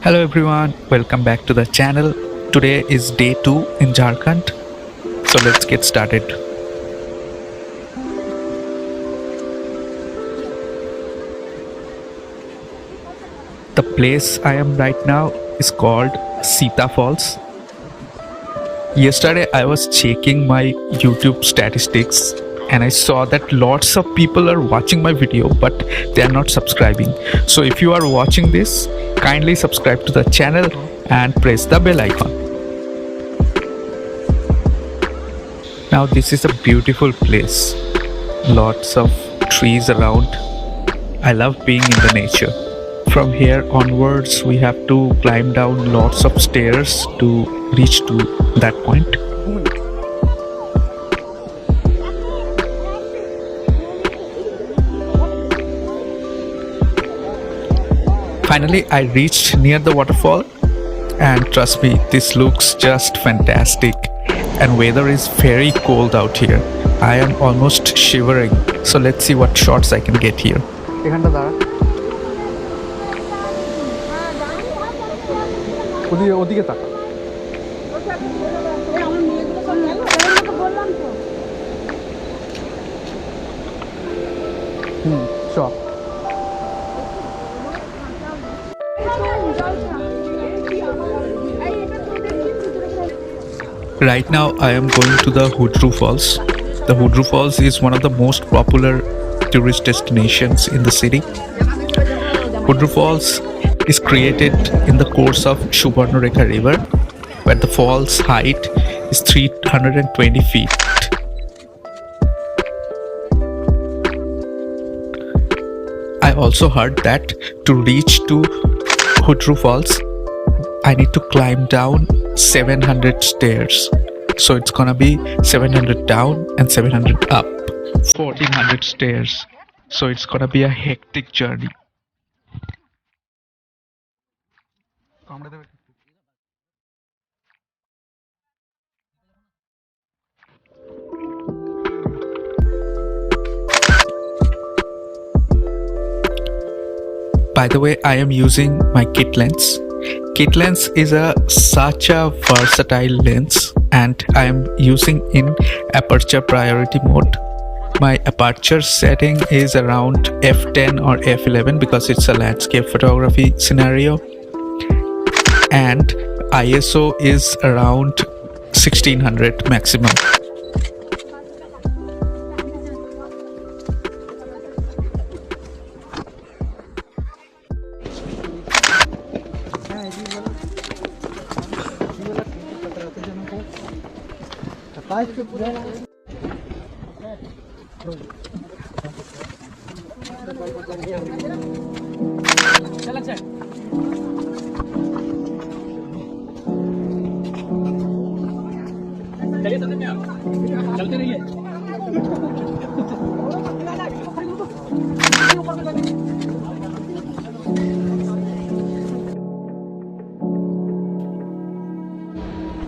Hello everyone, welcome back to the channel. Today is day 2 in Jharkhand. So let's get started. The place I am right now is called Sita Falls. Yesterday I was checking my YouTube statistics and I saw that lots of people are watching my video but they are not subscribing. So if you are watching this, kindly subscribe to the channel and press the bell icon. Now this is a beautiful place. Lots of trees around. I love being in the nature. From here onwards we have to climb down lots of stairs to reach to that point. Finally I reached near the waterfall and trust me, this looks just fantastic and weather is very cold out here. I am almost shivering, so let's see what shots I can get here. Sure. Right now I am going to the Hudru Falls. The Hudru Falls is one of the most popular tourist destinations in the city. Hudru Falls is created in the course of Subarnarekha river, where the fall's height is 320 feet. I also heard that to reach to Hudru Falls, I need to climb down 700 stairs. So it's gonna be 700 down and 700 up. 1400 stairs. So it's gonna be a hectic journey. By the way, I am using my kit lens. Kit lens is such a versatile lens and I am using in aperture priority mode. My aperture setting is around f10 or f11 because it's a landscape photography scenario, and ISO is around 1600 maximum. चलते रहिए।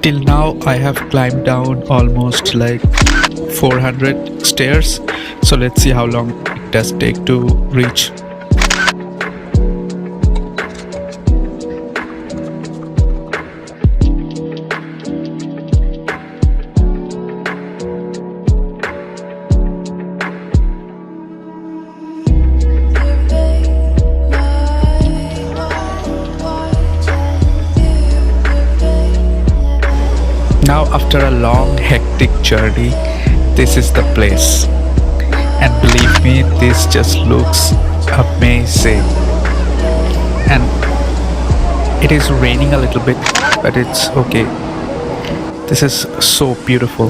Till now I have climbed down almost like 400 stairs, so let's see how long it does take to reach. Now after a long hectic journey, this is the place, and believe me, this just looks amazing. And it is raining a little bit, but it's okay. This is so beautiful.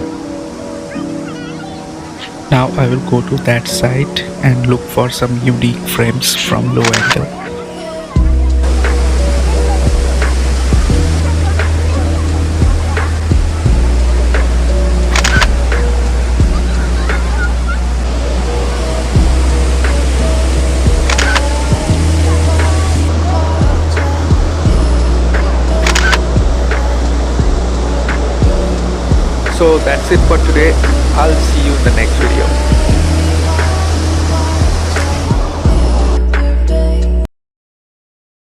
Now I will go to that side and look for some unique frames from low angle. So that's it for today. I'll see you in the next video.